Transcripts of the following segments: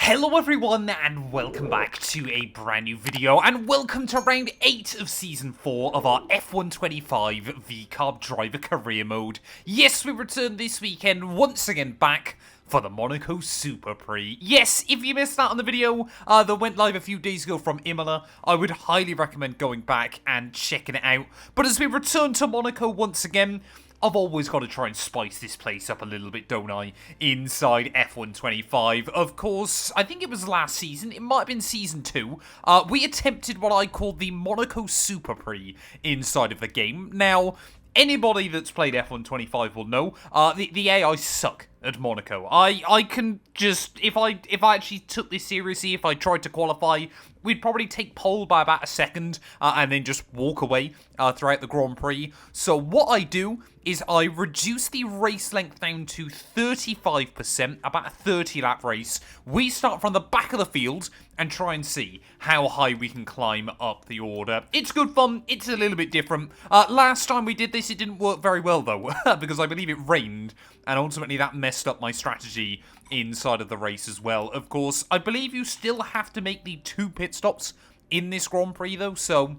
Hello everyone and welcome back to a brand new video and welcome to round 8 of season 4 of our F125 VCarb driver career mode. Yes, we returned this weekend once again back for the Monaco SuperPrix. Yes, if you missed out on the video that went live a few days ago from Imola, I would highly recommend going back and checking it out. But as we return to Monaco once again, I've always got to try and spice this place up a little bit, don't I? Inside F125. Of course, I think it was last season. It might have been season 2. We attempted what I call the Monaco SuperPrix inside of the game. Now, anybody that's played F125 will know the AI suck at Monaco. I can just, if I actually took this seriously, if I tried to qualify, we'd probably take pole by about a second and then just walk away throughout the Grand Prix. So what I do is I reduce the race length down to 35%, about a 30-lap race. We start from the back of the field and try and see how high we can climb up the order. It's good fun. It's a little bit different. Last time we did this, it didn't work very well, though, because I believe it rained, and ultimately that messed up my strategy inside of the race as well. Of course, I believe you still have to make the 2 pit stops in this Grand Prix, though, so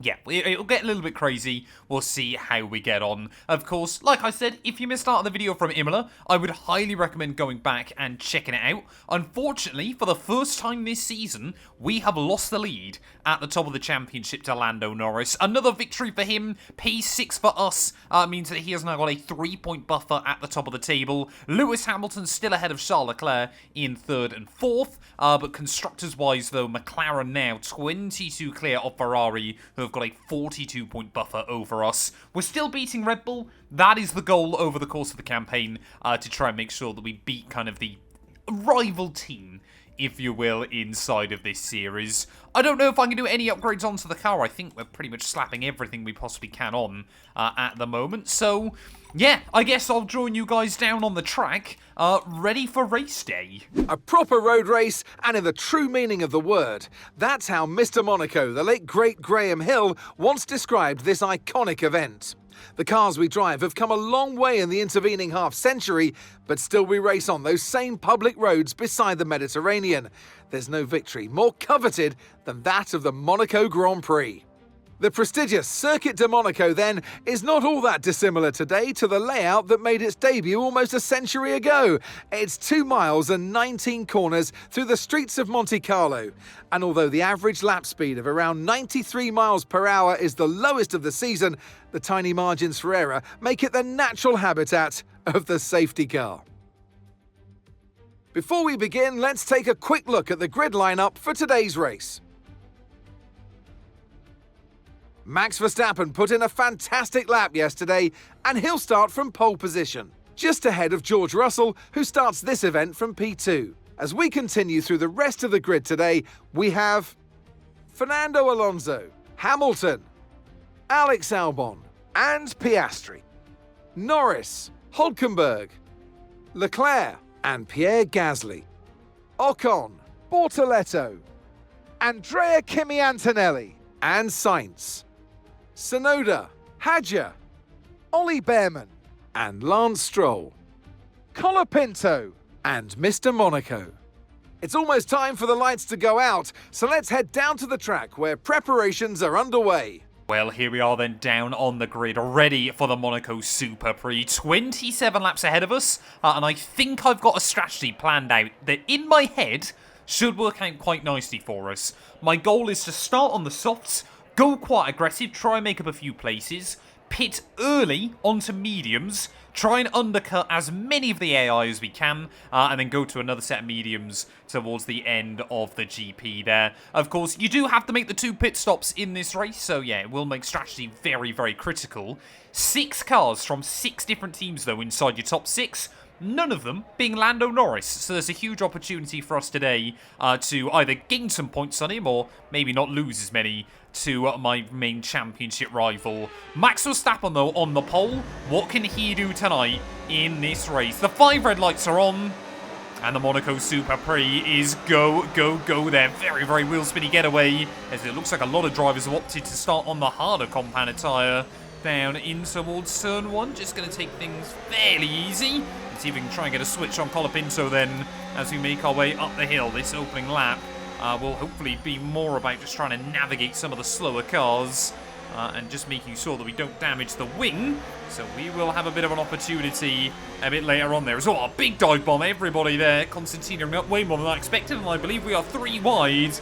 yeah, it'll get a little bit crazy. We'll see how we get on. Of course, like I said, if you missed out on the video from Imola, I would highly recommend going back and checking it out. Unfortunately, for the first time this season, we have lost the lead at the top of the championship to Lando Norris. Another victory for him, P6 for us, means that he has now got a 3-point buffer at the top of the table. Lewis Hamilton still ahead of Charles Leclerc in 3rd and 4th, but constructors-wise, though, McLaren now 22 clear of Ferrari, who have got a 42-point buffer over us. We're still beating Red Bull. That is the goal over the course of the campaign, to try and make sure that we beat kind of the rival team, if you will, inside of this series. I don't know if I can do any upgrades onto the car. I think we're pretty much slapping everything we possibly can on at the moment. So, yeah, I guess I'll join you guys down on the track, ready for race day. A proper road race, and in the true meaning of the word. That's how Mr. Monaco, the late great Graham Hill, once described this iconic event. The cars we drive have come a long way in the intervening half-century, but still we race on those same public roads beside the Mediterranean. There's no victory more coveted than that of the Monaco Grand Prix. The prestigious Circuit de Monaco, then, is not all that dissimilar today to the layout that made its debut almost a century ago. It's 2 miles and 19 corners through the streets of Monte Carlo. And although the average lap speed of around 93 miles per hour is the lowest of the season, the tiny margins for error make it the natural habitat of the safety car. Before we begin, let's take a quick look at the grid lineup for today's race. Max Verstappen put in a fantastic lap yesterday, and he'll start from pole position, just ahead of George Russell, who starts this event from P2. As we continue through the rest of the grid today, we have Fernando Alonso, Hamilton, Alex Albon, and Piastri, Norris, Hülkenberg, Leclerc, and Pierre Gasly, Ocon, Bortoleto, Andrea Kimi Antonelli, and Sainz, Tsunoda, Hadjar, Ollie Behrman, and Lance Stroll, Colapinto, and Mr. Monaco. It's almost time for the lights to go out, so let's head down to the track where preparations are underway. Well, here we are then down on the grid, ready for the Monaco SuperPrix. 27 laps ahead of us, and I think I've got a strategy planned out that in my head should work out quite nicely for us. My goal is to start on the softs, go quite aggressive, try and make up a few places, pit early onto mediums, try and undercut as many of the AI as we can, and then go to another set of mediums towards the end of the GP there. Of course, you do have to make the 2 pit stops in this race, so yeah, it will make strategy very, very critical. 6 cars from 6 different teams, though, inside your top 6. None of them being Lando Norris, so there's a huge opportunity for us today to either gain some points on him or maybe not lose as many to my main championship rival. Max Verstappen, though, on the pole. What can he do tonight in this race? The 5 red lights are on, and the Monaco SuperPrix is go, go, go there. Very, very wheel spinny getaway, as it looks like a lot of drivers have opted to start on the harder compound tyre. Down in towards turn 1, just going to take things fairly easy. Let's see if we can try and get a switch on Colapinto then as we make our way up the hill this opening lap. Will hopefully be more about just trying to navigate some of the slower cars and just making sure that we don't damage the wing. So we will have a bit of an opportunity a bit later on there as well. A big dive bomb, everybody there. Constantino up way more than I expected, and I believe we are 3 wide.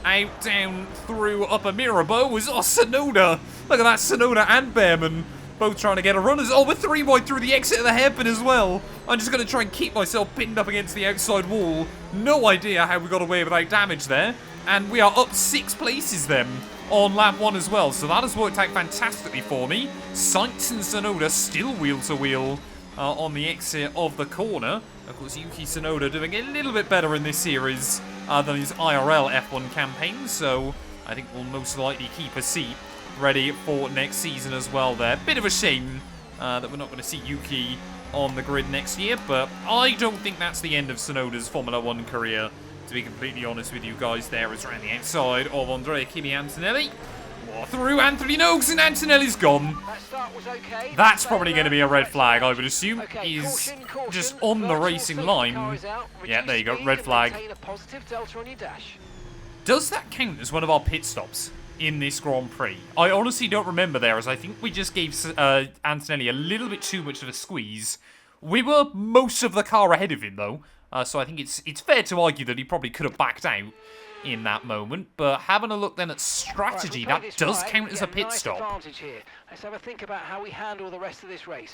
Out, down, through, upper Mirabeau was Sonoda. Look at that, Sonoda and Behrman both trying to get a run. Oh, we're 3 wide through the exit of the hairpin as well. I'm just going to try and keep myself pinned up against the outside wall. No idea how we got away without damage there. And we are up 6 places then on lap 1 as well. So that has worked out fantastically for me. Sainz and Sonoda still wheel to wheel on the exit of the corner. Of course, Yuki Tsunoda doing a little bit better in this series than his IRL F1 campaign. So I think we'll most likely keep a seat ready for next season as well there. Bit of a shame that we're not going to see Yuki on the grid next year, but I don't think that's the end of Tsunoda's Formula 1 career, to be completely honest with you guys. There is around the outside of Andrea Kimi Antonelli. Through Anthony Noakes, and Antonelli's gone. Okay. That's probably going to be a red flag, I would assume. He's just on the racing line. Yeah, there you go, red flag. Does that count as one of our pit stops in this Grand Prix? I honestly don't remember there, as I think we just gave Antonelli a little bit too much of a squeeze. We were most of the car ahead of him, though, so I think it's fair to argue that he probably could have backed out in that moment. But having a look then at strategy, that does count as a pit stop. Let's have a think about how we handle the rest of this race.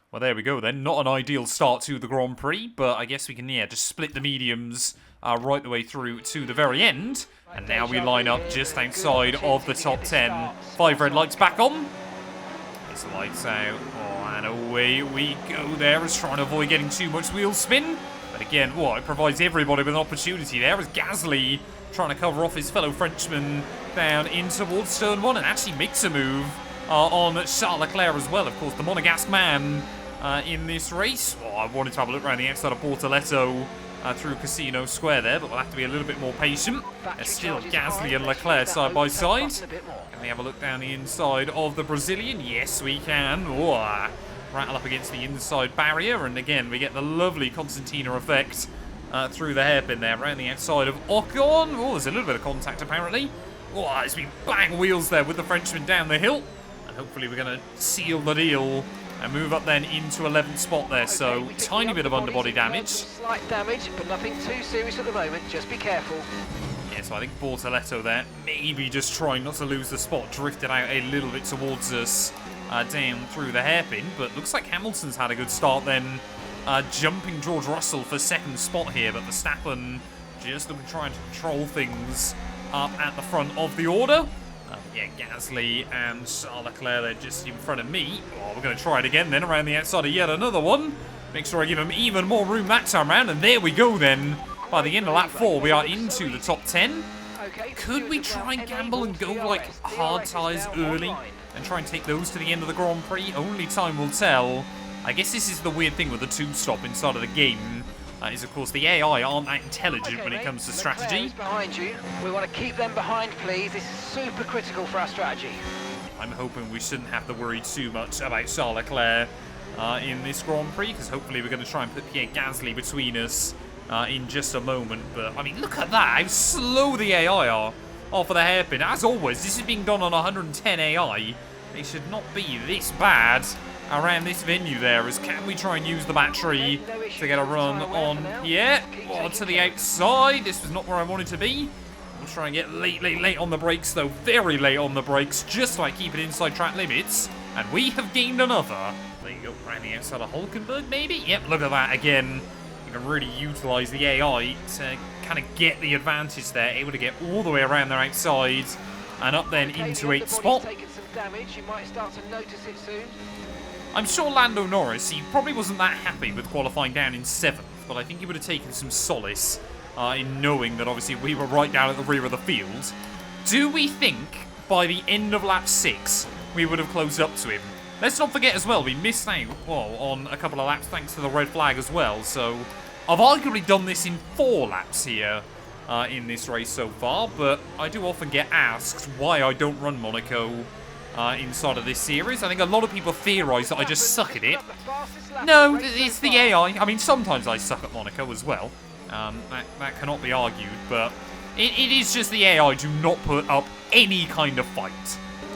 Well, there we go then. Not an ideal start to the Grand Prix, but I guess we can, yeah, just split the mediums right the way through to the very end. And now we line up just outside of the top 10. 5 red lights back on. It's lights out. Oh, and away we go there, as trying to avoid getting too much wheel spin. But again, it provides everybody with an opportunity there, as Gasly trying to cover off his fellow Frenchman down in towards turn 1 and actually makes a move on Charles Leclerc as well. Of course, the Monegasque man in this race. I wanted to have a look around the outside of Bortoletto through Casino Square there, but we'll have to be a little bit more patient. There's still Gasly and Leclerc side by side. Can we have a look down the inside of the Brazilian? Yes, we can. Rattle up against the inside barrier, and again, we get the lovely Constantino effect through the hairpin there, around the outside of Ocon. There's a little bit of contact apparently. It's been bang wheels there with the Frenchman down the hill. And hopefully we're going to seal the deal and move up then into 11th spot there. So tiny bit of underbody damage. Slight damage, but nothing too serious at the moment. Just be careful. Yeah, so I think Bortoletto there, maybe just trying not to lose the spot, drifted out a little bit towards us down through the hairpin. But looks like Hamilton's had a good start then, jumping George Russell for 2nd spot here. But Verstappen just trying to control things up at the front of the order. Yeah, Gasly and Charles Leclerc, they're just in front of me. We're going to try it again then, around the outside of yet another one. Make sure I give him even more room that time around. And there we go then. By the end of lap 4, we are into the top 10. Could we try and gamble and go like hard tyres early and try and take those to the end of the Grand Prix? Only time will tell. I guess this is the weird thing with the 2-stop inside of the game. Is of course the AI aren't that intelligent when it comes to strategy. Behind you. We want to keep them behind, please. This is super critical for our strategy. I'm hoping we shouldn't have to worry too much about Charles Leclerc in this Grand Prix, because hopefully we're going to try and put Pierre Gasly between us in just a moment. But I mean, look at that, how slow the AI are off of the hairpin. As always, this is being done on 110 AI. They should not be this bad around this venue there, as can we try and use the battery to get a run on to the outside. This was not where I wanted to be. We'll try and get late on the brakes though, very late on the brakes, just like keep it inside track limits, and we have gained another. There you go, around the outside of Hulkenberg maybe. Yep, look at that again. You can really utilize the AI to kind of get the advantage there, able to get all the way around their outside and up then into 8th spot. You might start to notice it soon. I'm sure Lando Norris, he probably wasn't that happy with qualifying down in 7th, but I think he would have taken some solace in knowing that obviously we were right down at the rear of the field. Do we think by the end of lap 6 we would have closed up to him? Let's not forget as well, we missed out on a couple of laps thanks to the red flag as well, so I've arguably done this in 4 laps here in this race so far, but I do often get asked why I don't run Monaco inside of this series. I think a lot of people theorise that I just suck at it. No, it's the AI. I mean, sometimes I suck at Monaco as well. That cannot be argued, but it is just the AI do not put up any kind of fight.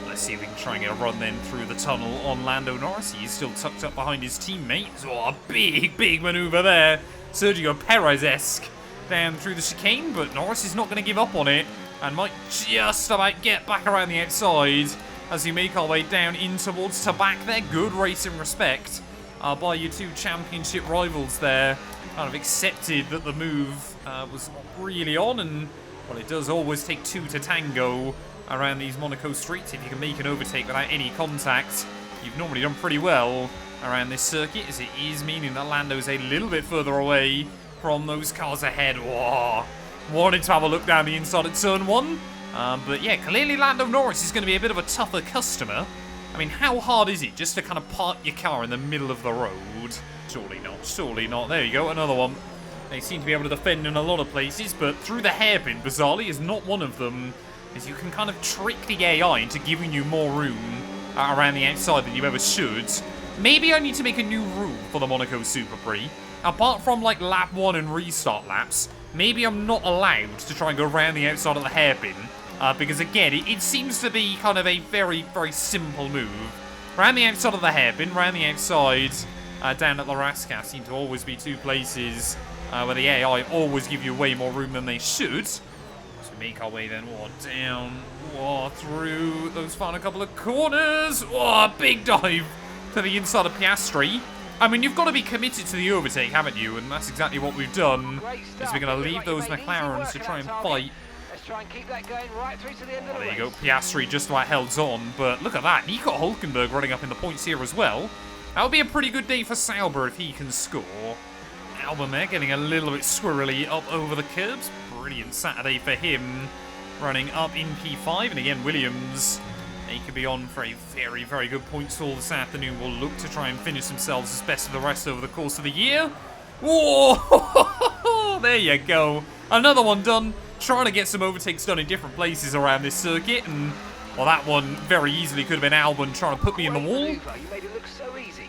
Let's see if we can try and get a run then through the tunnel on Lando Norris. He's still tucked up behind his teammates. Oh, a big manoeuvre there. Sergio Perez-esque down through the chicane, but Norris is not going to give up on it and might just about get back around the outside as we make our way down in towards Tabac there. Good racing respect by your two championship rivals there. Kind of accepted that the move was not really on, and well, it does always take two to tango around these Monaco streets. If you can make an overtake without any contact, you've normally done pretty well around this circuit, as it is meaning that Lando's a little bit further away from those cars ahead. Whoa. Wanted to have a look down the inside at turn 1. But yeah, clearly Lando Norris is going to be a bit of a tougher customer. I mean, how hard is it just to kind of park your car in the middle of the road? Surely not, surely not. There you go, another one. They seem to be able to defend in a lot of places, but through the hairpin, bizarrely, is not one of them. As you can kind of trick the AI into giving you more room around the outside than you ever should. Maybe I need to make a new rule for the Monaco SuperPrix. Apart from, like, lap 1 and restart laps, maybe I'm not allowed to try and go around the outside of the hairpin. Because, again, it seems to be kind of a very simple move. Round the outside of the hairpin, round the outside down at La Rasca seem to always be two places where the AI always give you way more room than they should. So we make our way then, down, through those final couple of corners. Big dive to the inside of Piastri. I mean, you've got to be committed to the overtake, haven't you? And that's exactly what we've done. Is we're going to leave those McLarens to try and fight. Let's try and keep that going right through to the end of the There you race. go, Piastri just about held on, but look at that. Nico Hülkenberg running up in the points here as well. That would be a pretty good day for Sauber if he can score. Albon there getting a little bit squirrely up over the curbs. Brilliant Saturday for him, running up in P5. And again, Williams, they could be on for a very good points haul this afternoon. Will look to try and finish themselves as best of the rest over the course of the year. Whoa! There you go. Another one done. Trying to get some overtakes done in different places around this circuit, and well, that one very easily could have been Albon trying to put me in the wall. You made it look so easy.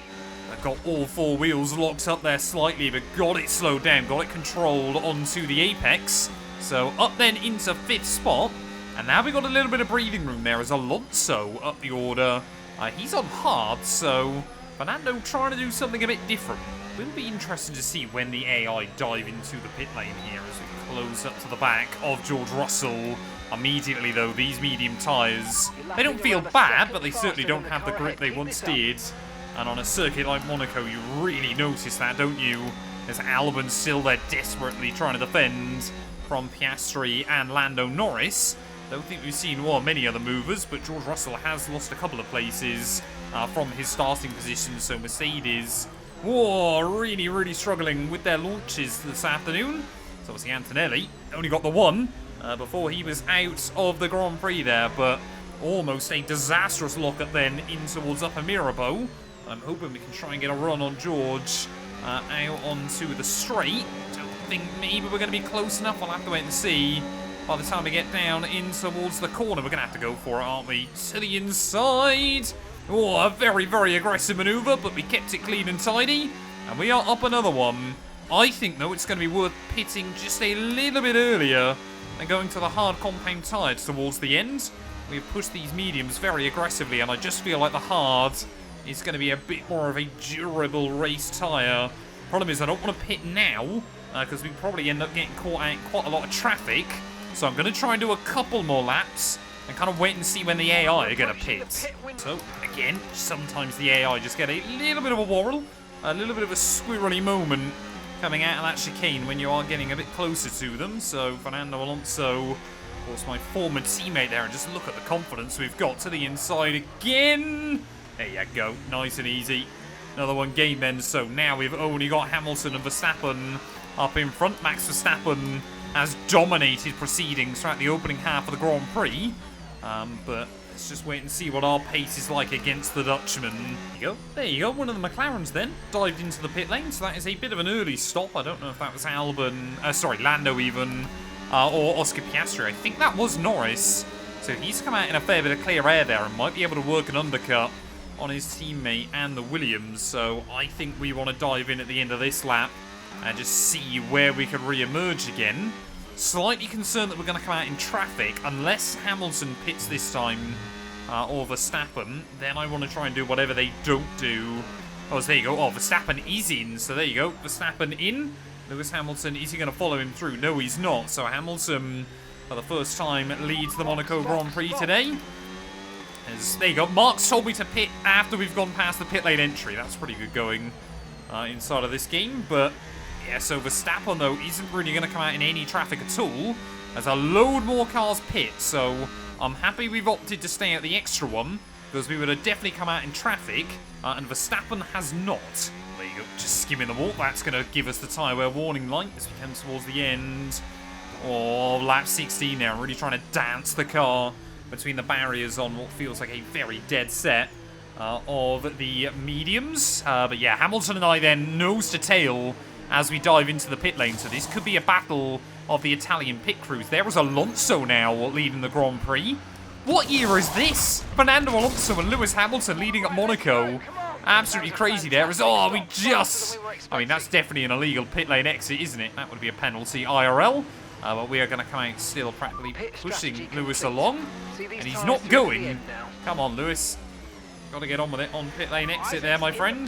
I got all four wheels locked up there slightly, but got it slowed down, got it controlled onto the apex. So up then into 5th spot, and now we've got a little bit of breathing room there as Alonso up the order. He's on hard, so Fernando trying to do something a bit different. Will be interesting to see when the AI dive into the pit lane here as we close up to the back of George Russell. Immediately though, these medium tyres, they don't feel bad, but they certainly don't have the grip they once did. And on a circuit like Monaco, you really notice that, don't you? As Albon's still there desperately trying to defend from Piastri and Lando Norris. Don't think we've seen many other movers, but George Russell has lost a couple of places from his starting position, so Mercedes really struggling with their launches this afternoon. So obviously Antonelli only got the one before he was out of the Grand Prix there, but almost a disastrous lock-up then in towards Upper Mirabeau. I'm hoping we can try and get a run on George out onto the straight. Don't think maybe we're going to be close enough. I'll have to wait and see. By the time we get down in towards the corner, we're going to have to go for it, aren't we? To the inside. A very aggressive manoeuvre, but we kept it clean and tidy. And we are up another one. I think, though, it's going to be worth pitting just a little bit earlier and going to the hard compound tyres towards the end. We've pushed these mediums very aggressively, and I just feel like the hard is going to be a bit more of a durable race tyre. Problem is, I don't want to pit now, because we probably end up getting caught out in quite a lot of traffic. So I'm going to try and do a couple more laps and kind of wait and see when the AI are going to pit. So, again, sometimes the AI just get a little bit of a wobble, a little bit of a squirrely moment coming out of that chicane when you are getting a bit closer to them. So, Fernando Alonso, of course, my former teammate there, and just look at the confidence we've got to the inside again. There you go, nice and easy. Another one gained then, so now we've only got Hamilton and Verstappen up in front. Max Verstappen has dominated proceedings throughout the opening half of the Grand Prix. But let's just wait and see what our pace is like against the Dutchman. There you go, one of the McLarens then dived into the pit lane, so that is a bit of an early stop. I don't know if that was Lando even, or Oscar Piastri. I think that was Norris So he's come out in a fair bit of clear air there and might be able to work an undercut on his teammate and the Williams. So I think we want to dive in at the end of this lap and just see where we can re-emerge again. Slightly concerned that we're going to come out in traffic. Unless Hamilton pits this time, or Verstappen, then I want to try and do whatever they don't do. Oh, so there you go. Oh, Verstappen is in. So there you go. Verstappen in. Lewis Hamilton, is he going to follow him through? No, he's not. So Hamilton, for the first time, leads the Monaco Grand Prix today. There you go. Mark's told me to pit after we've gone past the pit lane entry. That's pretty good going inside of this game. But yeah, so Verstappen, though, isn't really going to come out in any traffic at all, as a load more cars pit. So I'm happy we've opted to stay at the extra one, because we would have definitely come out in traffic, and Verstappen has not. There you go, just skimming the wall. That's going to give us the tyre wear warning light as we come towards the end. Oh, lap 16 now, really trying to dance the car between the barriers on what feels like a very dead set of the mediums. But yeah, Hamilton and I then nose to tail as we dive into the pit lane. So this could be a battle of the Italian pit crews. There was Alonso now leading the Grand Prix. What year is this? Fernando Alonso and Lewis Hamilton leading at Monaco. Absolutely crazy there. Oh, we just... I mean, that's definitely an illegal pit lane exit, isn't it? That would be a penalty IRL. But we are going to come out still practically pushing Lewis along. And he's not going. Come on, Lewis. Got to get on with it on pit lane exit there, my friend.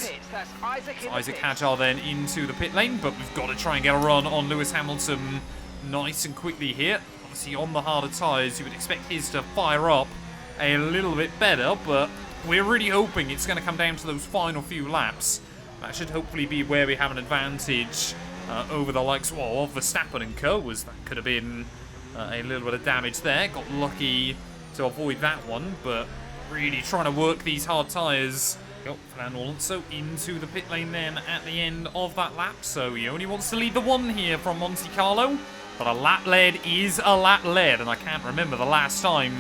Isaac Hadjar then into the pit lane, but we've got to try and get a run on Lewis Hamilton nice and quickly here. Obviously, on the harder tyres, you would expect his to fire up a little bit better, but we're really hoping it's going to come down to those final few laps. That should hopefully be where we have an advantage over the likes of Verstappen and co, as that could have been a little bit of damage there. Got lucky to avoid that one, but really trying to work these hard tyres. Fernando Alonso into the pit lane then at the end of that lap. So he only wants to lead the one here from Monte Carlo. But a lap lead is a lap lead. And I can't remember the last time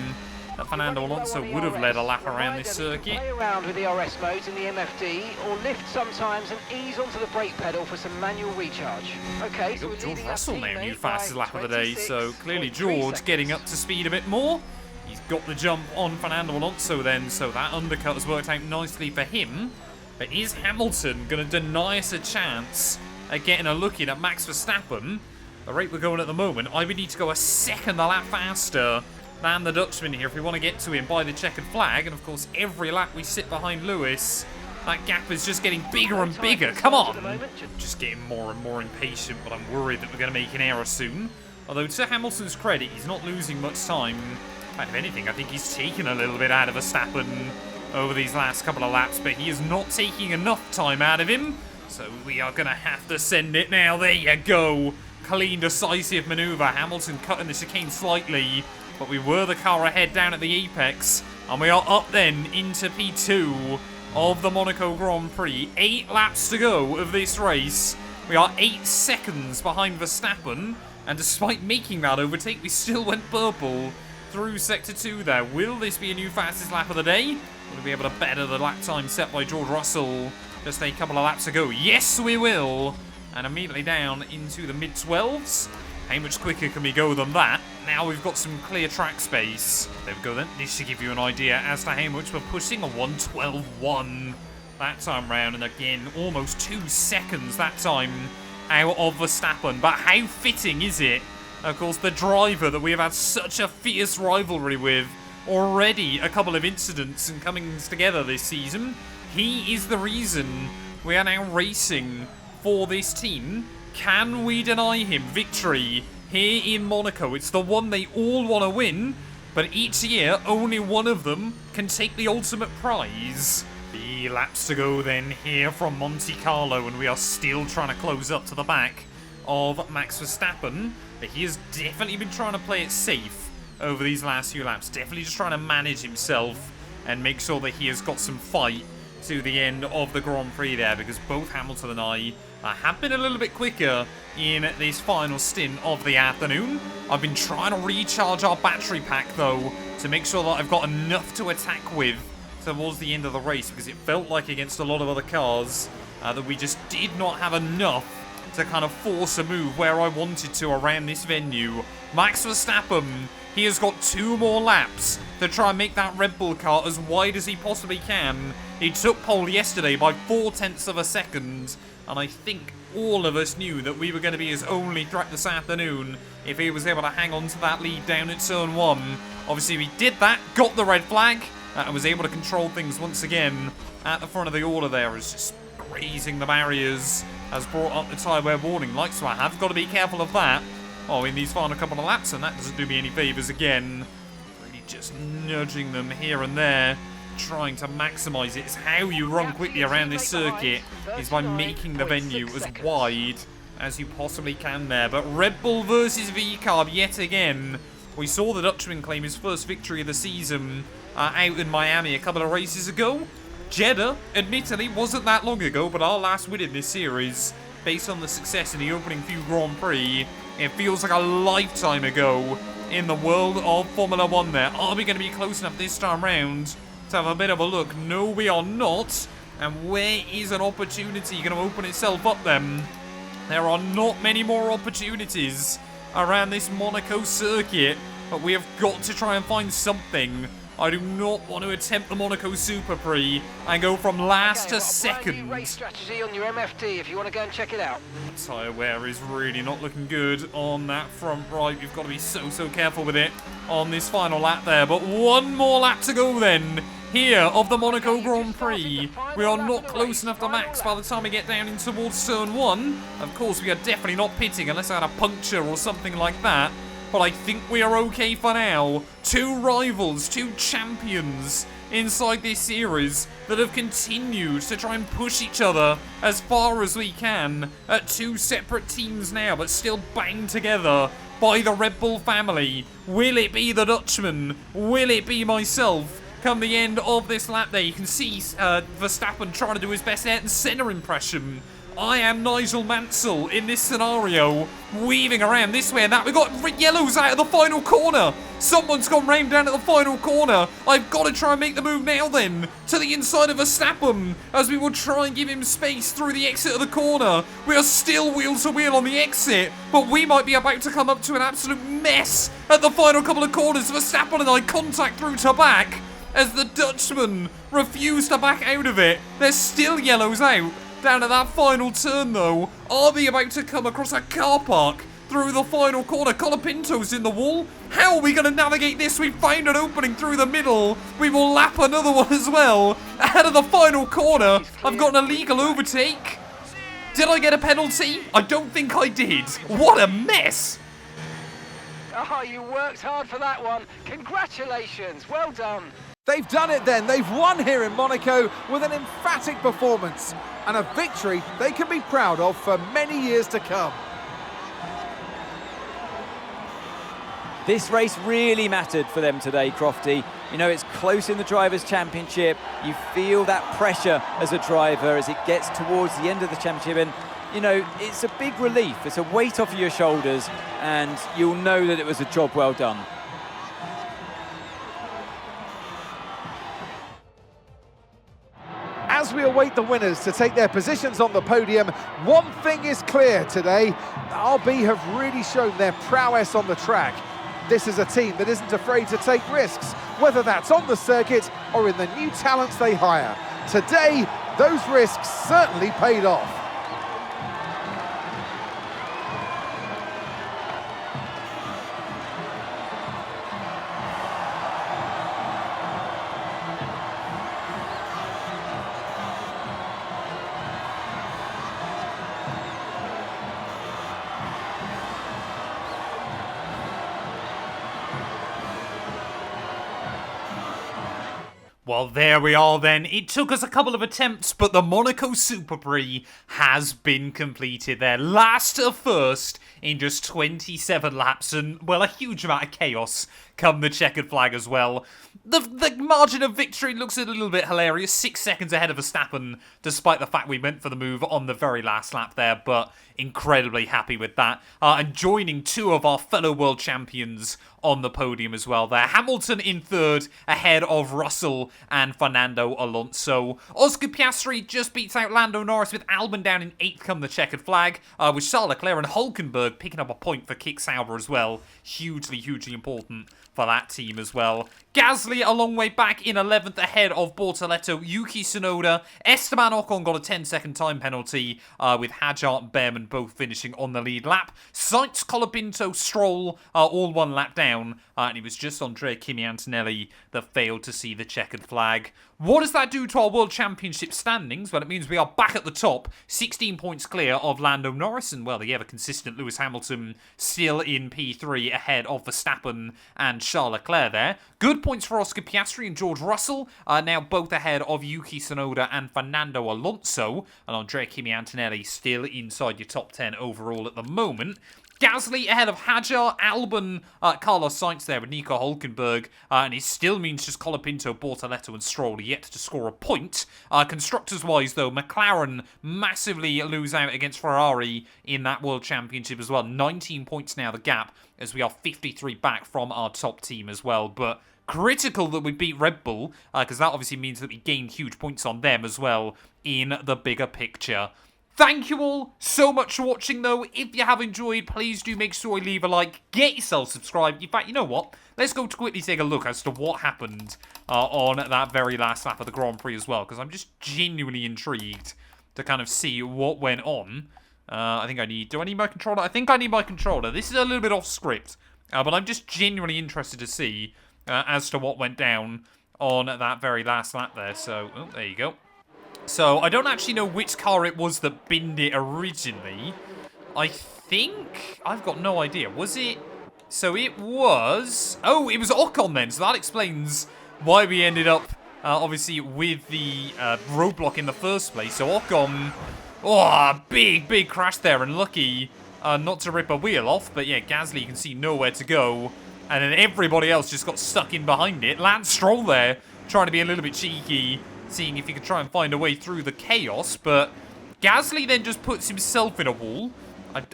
that Fernando Alonso would have led a lap around this circuit. Play around with the RS modes in the MFD, or lift sometimes and ease onto the brake pedal for some manual recharge. Okay, so George Russell now new fastest lap of the day. So clearly George getting up to speed a bit more. He's got the jump on Fernando Alonso then, so that undercut has worked out nicely for him. But is Hamilton going to deny us a chance at getting a look in at Max Verstappen? The rate we're going at the moment, I would need to go a second a lap faster than the Dutchman here if we want to get to him by the checkered flag. And of course, every lap we sit behind Lewis, that gap is just getting bigger and bigger. Come on! Just getting more and more impatient, but I'm worried that we're going to make an error soon. Although, to Hamilton's credit, he's not losing much time. In fact, if anything, I think he's taken a little bit out of Verstappen over these last couple of laps, but he is not taking enough time out of him. So we are going to have to send it now. There you go. Clean, decisive manoeuvre. Hamilton cutting the chicane slightly, but we were the car ahead down at the apex. And we are up then into P2 of the Monaco Grand Prix. 8 laps to go of this race. We are 8 seconds behind Verstappen. And despite making that overtake, we still went purple through Sector 2 there. Will this be a new fastest lap of the day? Will we be able to better the lap time set by George Russell just a couple of laps ago? Yes, we will. And immediately down into the mid-12s. How much quicker can we go than that? Now we've got some clear track space. There we go then. This should give you an idea as to how much we're pushing. A 1:12.1 that time round. And again, almost 2 seconds that time out of Verstappen. But how fitting is it? Of course, the driver that we have had such a fierce rivalry with, already a couple of incidents and comings together this season. He is the reason we are now racing for this team. Can we deny him victory here in Monaco? It's the one they all want to win, but each year only one of them can take the ultimate prize. The laps to go then here from Monte Carlo, and we are still trying to close up to the back of Max Verstappen. But he has definitely been trying to play it safe over these last few laps. Definitely just trying to manage himself and make sure that he has got some fight to the end of the Grand Prix there, because both Hamilton and I have been a little bit quicker in this final stint of the afternoon. I've been trying to recharge our battery pack, though, to make sure that I've got enough to attack with towards the end of the race, because it felt like against a lot of other cars that we just did not have enough to kind of force a move where I wanted to around this venue. Max Verstappen, he has got 2 more laps to try and make that Red Bull car as wide as he possibly can. He took pole yesterday by 0.4 of a second, and I think all of us knew that we were going to be his only threat this afternoon if he was able to hang on to that lead down at turn 1. Obviously, we did that, got the red flag, and was able to control things once again at the front of the order there. Is just grazing the barriers, has brought up the tyre wear warning light, so I have got to be careful of that. Oh, in these final couple of laps, and that doesn't do me any favours again. Really just nudging them here and there, trying to maximise it. It's how you run quickly around this circuit, is by making the venue as wide as you possibly can there. But Red Bull versus V-Carb yet again. We saw the Dutchman claim his first victory of the season out in Miami a couple of races ago. Jeddah, admittedly, wasn't that long ago, but our last win in this series, based on the success in the opening few Grand Prix, it feels like a lifetime ago in the world of Formula 1 there. Are we going to be close enough this time round to have a bit of a look? No, we are not. And where is an opportunity going to open itself up then? There are not many more opportunities around this Monaco circuit, but we have got to try and find something. I do not want to attempt the Monaco SuperPrix and go from last to second. Race strategy on your MFD if you want to go and check it out. Tyre wear is really not looking good on that front right. You've got to be so careful with it on this final lap there. But one more lap to go then here of the Monaco Grand Prix. We are not close enough to Max by the time we get down in towards turn 1. Of course, we are definitely not pitting unless I had a puncture or something like that. But I think we are okay for now. 2 rivals, 2 champions inside this series that have continued to try and push each other as far as we can at 2 separate teams now, but still banged together by the Red Bull family. Will it be the Dutchman? Will it be myself? Come the end of this lap there, you can see Verstappen trying to do his best Ayrton Senna impression. I am Nigel Mansell in this scenario, weaving around this way and that. We've got yellows out of the final corner. Someone's gone round down at the final corner. I've got to try and make the move now then to the inside of Verstappen as we will try and give him space through the exit of the corner. We are still wheel to wheel on the exit, but we might be about to come up to an absolute mess at the final couple of corners. Verstappen and I contact through to back as the Dutchman refuse to back out of it. There's still yellows out. Down at that final turn though, are we about to come across a car park through the final corner? Colapinto's in the wall. How are we going to navigate this? We found an opening through the middle. We will lap another one as well. Ahead of the final corner, I've got an illegal overtake. Did I get a penalty? I don't think I did. What a mess. Oh, you worked hard for that one. Congratulations. Well done. They've done it then. They've won here in Monaco with an emphatic performance and a victory they can be proud of for many years to come. This race really mattered for them today, Crofty. You know, it's close in the Drivers' Championship. You feel that pressure as a driver as it gets towards the end of the championship. And, you know, it's a big relief. It's a weight off of your shoulders, and you'll know that it was a job well done. As we await the winners to take their positions on the podium, one thing is clear today. RB have really shown their prowess on the track. This is a team that isn't afraid to take risks, whether that's on the circuit or in the new talents they hire. Today, those risks certainly paid off. Well, there we are then. It took us a couple of attempts, but the Monaco SuperPrix has been completed there. Last to first in just 27 laps, and, well, a huge amount of chaos come the checkered flag as well. The margin of victory looks a little bit hilarious. 6 seconds ahead of Verstappen, despite the fact we went for the move on the very last lap there, but incredibly happy with that. And joining 2 of our fellow world champions on the podium as well there. Hamilton in 3rd, ahead of Russell and Fernando Alonso. Oscar Piastri just beats out Lando Norris with Albon down in 8th come the checkered flag, with Charles Leclerc and Hulkenberg picking up a point for Kick Sauber as well. Hugely important for that team as well. Gasly a long way back in 11th ahead of Bortoleto, Yuki Tsunoda. Esteban Ocon got a 10-second time penalty with Hadjar and Behrman both finishing on the lead lap. Sainz, Colapinto, Stroll all one lap down, and it was just Andrea Kimi Antonelli that failed to see the checkered flag. What does that do to our World Championship standings? Well, it means we are back at the top, 16 points clear of Lando Norris, and, well, the ever-consistent Lewis Hamilton still in P3 ahead of Verstappen and Charles Leclerc there. Good points for Oscar Piastri and George Russell, now both ahead of Yuki Tsunoda and Fernando Alonso, and Andrea Kimi Antonelli still inside your top 10 overall at the moment. Gasly ahead of Hadjar, Albon, Carlos Sainz there with Nico Hulkenberg, and it still means just Colapinto, Bortoleto and Stroll yet to score a point. Constructors-wise, though, McLaren massively lose out against Ferrari in that World Championship as well. 19 points now, the gap, as we are 53 back from our top team as well, but critical that we beat Red Bull, because that obviously means that we gain huge points on them as well in the bigger picture. Thank you all so much for watching, though. If you have enjoyed, please do make sure you leave a like, get yourself subscribed. In fact, you know what? Let's go to quickly take a look as to what happened on that very last lap of the Grand Prix as well, because I'm just genuinely intrigued to kind of see what went on. I think I need... Do I need my controller? I think I need my controller. This is a little bit off script, but I'm just genuinely interested to see as to what went down on that very last lap there. So, oh, there you go. So, I don't actually know which car it was that binned it originally. I think... I've got no idea. Was it... So, it was... Oh, it was Ocon then. So, that explains why we ended up, obviously, with the roadblock in the first place. So, Ocon... Oh, big crash there. And lucky not to rip a wheel off. But, yeah, Gasly, you can see nowhere to go. And then everybody else just got stuck in behind it. Lance Stroll there, trying to be a little bit cheeky, seeing if he could try and find a way through the chaos, but Gasly then just puts himself in a wall.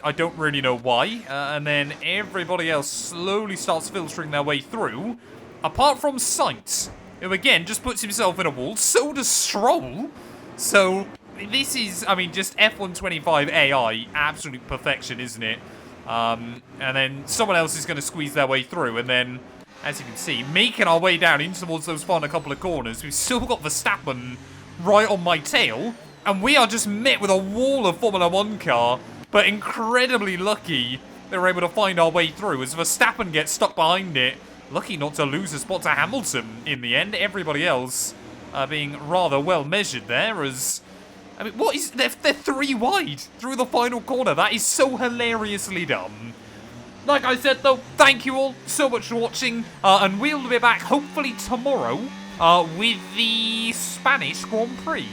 I don't really know why, and then everybody else slowly starts filtering their way through, apart from Sainz, who again just puts himself in a wall. So does Stroll. So this is, I mean, just F125 AI, absolute perfection, isn't it? And then someone else is going to squeeze their way through, and then, as you can see, making our way down in towards those final couple of corners. We've still got Verstappen right on my tail, and we are just met with a wall of Formula 1 car, but incredibly lucky they were able to find our way through as Verstappen gets stuck behind it. Lucky not to lose a spot to Hamilton in the end. Everybody else being rather well measured there as... I mean, what is... They're 3 wide through the final corner. That is so hilariously done. Like I said, though, thank you all so much for watching, and we'll be back hopefully tomorrow with the Spanish Grand Prix.